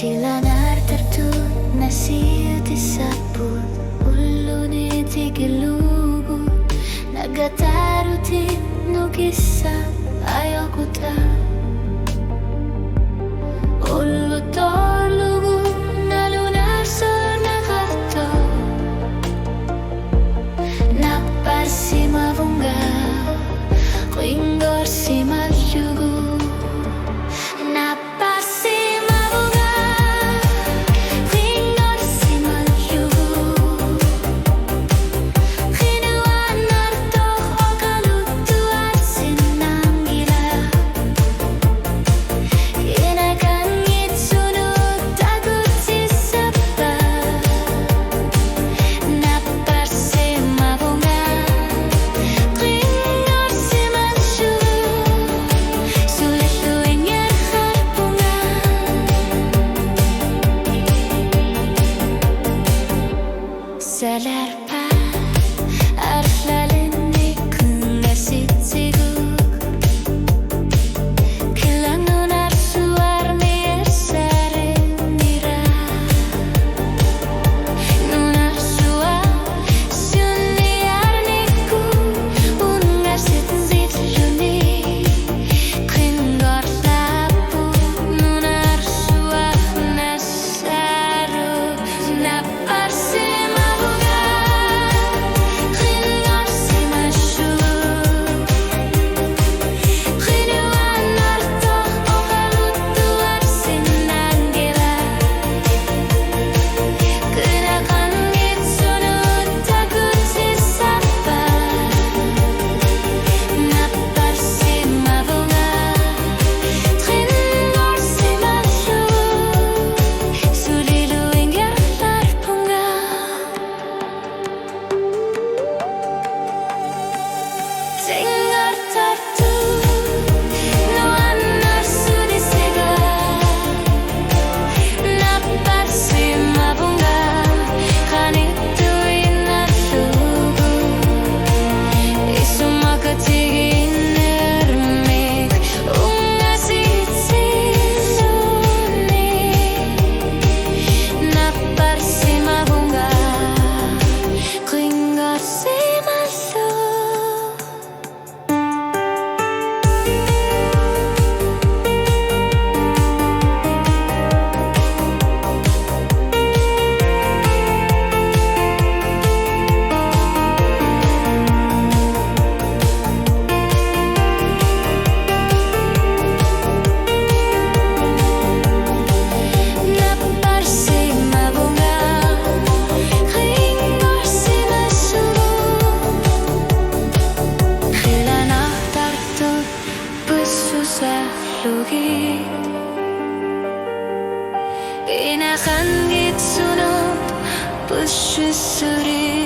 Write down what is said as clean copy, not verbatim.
Silanar tertunasil di saput ulune tigilubut nagataruti nugisa ayo kuta ulu tolugu nalunar sonagato napar si mavunga ringor si majugu Salarpa arflalini kungasitigu Kilangun arsuar mirsare nira Nun arsua sunni arniku ungasit zitluni Kringor lapu nun arsua nasaru naparsi Lugi Inakan gitsunod Push suri